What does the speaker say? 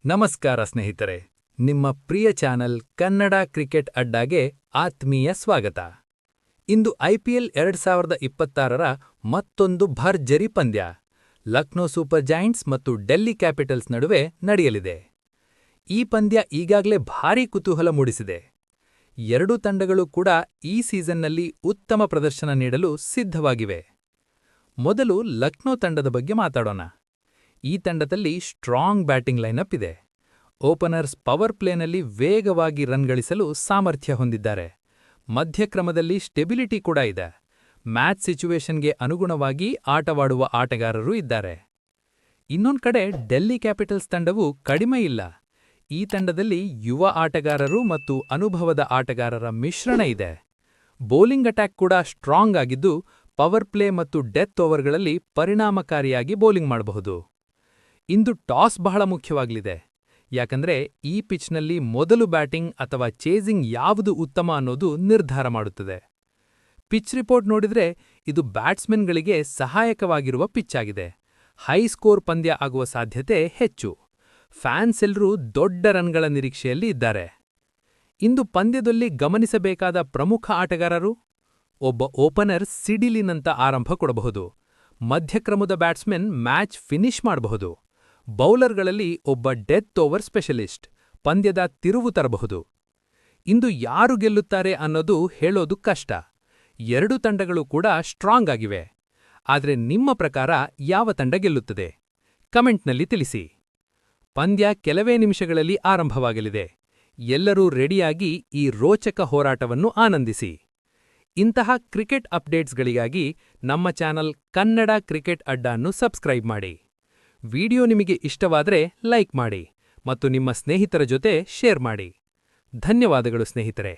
ನಮಸ್ಕಾರ ಸ್ನೇಹಿತರೆ, ನಿಮ್ಮ ಪ್ರಿಯ ಚಾನೆಲ್ ಕನ್ನಡ ಕ್ರಿಕೆಟ್ ಅಡ್ಡಾಗೆ ಆತ್ಮೀಯ ಸ್ವಾಗತ. ಇಂದು ಐಪಿಎಲ್ 2026ರ ಮತ್ತೊಂದು ಭರ್ಜರಿ ಪಂದ್ಯ ಲಕ್ನೋ ಸೂಪರ್ ಜೈಂಟ್ಸ್ ಮತ್ತು ಡೆಲ್ಲಿ ಕ್ಯಾಪಿಟಲ್ಸ್ ನಡುವೆ ನಡೆಯಲಿದೆ. ಈ ಪಂದ್ಯ ಈಗಾಗಲೇ ಭಾರೀ ಕುತೂಹಲ ಮೂಡಿಸಿದೆ. ಎರಡೂ ತಂಡಗಳು ಕೂಡ ಈ ಸೀಸನ್ನಲ್ಲಿ ಉತ್ತಮ ಪ್ರದರ್ಶನ ನೀಡಲು ಸಿದ್ಧವಾಗಿವೆ. ಮೊದಲು ಲಕ್ನೋ ತಂಡದ ಬಗ್ಗೆ ಮಾತಾಡೋಣ. ಈ ತಂಡದಲ್ಲಿ ಸ್ಟ್ರಾಂಗ್ ಬ್ಯಾಟಿಂಗ್ ಲೈನಪ್ ಇದೆ. ಓಪನರ್ಸ್ ಪವರ್ ಪ್ಲೇನಲ್ಲಿ ವೇಗವಾಗಿ ರನ್ ಗಳಿಸಲು ಸಾಮರ್ಥ್ಯ ಹೊಂದಿದ್ದಾರೆ. ಮಧ್ಯಕ್ರಮದಲ್ಲಿ ಸ್ಟೆಬಿಲಿಟಿ ಕೂಡ ಇದೆ. ಮ್ಯಾಚ್ ಸಿಚುವೇಶನ್ಗೆ ಅನುಗುಣವಾಗಿ ಆಟವಾಡುವ ಆಟಗಾರರೂ ಇದ್ದಾರೆ. ಇನ್ನೊಂದು ಕಡೆ ಡೆಲ್ಲಿ ಕ್ಯಾಪಿಟಲ್ಸ್ ತಂಡವು ಕಡಿಮೆ ಇಲ್ಲ. ಈ ತಂಡದಲ್ಲಿ ಯುವ ಆಟಗಾರರು ಮತ್ತು ಅನುಭವದ ಆಟಗಾರರ ಮಿಶ್ರಣ ಇದೆ. ಬೌಲಿಂಗ್ ಅಟ್ಯಾಕ್ ಕೂಡ ಸ್ಟ್ರಾಂಗ್ ಆಗಿದ್ದು, ಪವರ್ ಪ್ಲೇ ಮತ್ತು ಡೆತ್ ಓವರ್ಗಳಲ್ಲಿ ಪರಿಣಾಮಕಾರಿಯಾಗಿ ಬೌಲಿಂಗ್ ಮಾಡಬಹುದು. ಇಂದು ಟಾಸ್ ಬಹಳ ಮುಖ್ಯವಾಗಲಿದೆ. ಯಾಕಂದ್ರೆ ಈ ಪಿಚ್ನಲ್ಲಿ ಮೊದಲು ಬ್ಯಾಟಿಂಗ್ ಅಥವಾ ಚೇಸಿಂಗ್ ಯಾವುದು ಉತ್ತಮ ಅನ್ನೋದು ನಿರ್ಧಾರ ಮಾಡುತ್ತದೆ. ಪಿಚ್ ರಿಪೋರ್ಟ್ ನೋಡಿದ್ರೆ ಇದು ಬ್ಯಾಟ್ಸ್ಮನ್ಗಳಿಗೆ ಸಹಾಯಕವಾಗಿರುವ ಪಿಚ್ ಆಗಿದೆ. ಹೈ ಸ್ಕೋರ್ ಪಂದ್ಯ ಆಗುವ ಸಾಧ್ಯತೆ ಹೆಚ್ಚು. ಫ್ಯಾನ್ಸ್ ಎಲ್ಲರೂ ದೊಡ್ಡ ರನ್ಗಳ ನಿರೀಕ್ಷೆಯಲ್ಲಿ ಇದ್ದಾರೆ. ಇಂದು ಪಂದ್ಯದಲ್ಲಿ ಗಮನಿಸಬೇಕಾದ ಪ್ರಮುಖ ಆಟಗಾರರು: ಒಬ್ಬ ಓಪನರ್ ಸಿಡಿಲಿನಂತ ಆರಂಭ ಕೊಡಬಹುದು. ಮಧ್ಯಕ್ರಮದ ಬ್ಯಾಟ್ಸ್ಮನ್ ಮ್ಯಾಚ್ ಫಿನಿಶ್ ಮಾಡಬಹುದು. ಬೌಲರ್ಗಳಲ್ಲಿ ಒಬ್ಬ ಡೆತ್ ಓವರ್ ಸ್ಪೆಷಲಿಸ್ಟ್ ಪಂದ್ಯದ ತಿರುವು ತರಬಹುದು. ಇಂದು ಯಾರು ಗೆಲ್ಲುತ್ತಾರೆ ಅನ್ನೋದು ಹೇಳೋದು ಕಷ್ಟ. ಎರಡು ತಂಡಗಳು ಕೂಡ ಸ್ಟ್ರಾಂಗ್ ಆಗಿವೆ. ಆದರೆ ನಿಮ್ಮ ಪ್ರಕಾರ ಯಾವ ತಂಡ ಗೆಲ್ಲುತ್ತದೆ? ಕಮೆಂಟ್ನಲ್ಲಿ ತಿಳಿಸಿ. ಪಂದ್ಯ ಕೆಲವೇ ನಿಮಿಷಗಳಲ್ಲಿ ಆರಂಭವಾಗಲಿದೆ. ಎಲ್ಲರೂ ರೆಡಿಯಾಗಿ ಈ ರೋಚಕ ಹೋರಾಟವನ್ನು ಆನಂದಿಸಿ. ಇಂತಹ ಕ್ರಿಕೆಟ್ ಅಪ್ಡೇಟ್ಸ್ಗಳಿಗಾಗಿ ನಮ್ಮ ಚಾನಲ್ ಕನ್ನಡ ಕ್ರಿಕೆಟ್ ಅಡ್ಡಾನ್ನು ಸಬ್ಸ್ಕ್ರೈಬ್ ಮಾಡಿ. ವಿಡಿಯೋ ನಿಮಗೆ ಇಷ್ಟವಾದರೆ ಲೈಕ್ ಮಾಡಿ ಮತ್ತು ನಿಮ್ಮ ಸ್ನೇಹಿತರ ಜೊತೆ ಶೇರ್ ಮಾಡಿ. ಧನ್ಯವಾದಗಳು ಸ್ನೇಹಿತರೆ.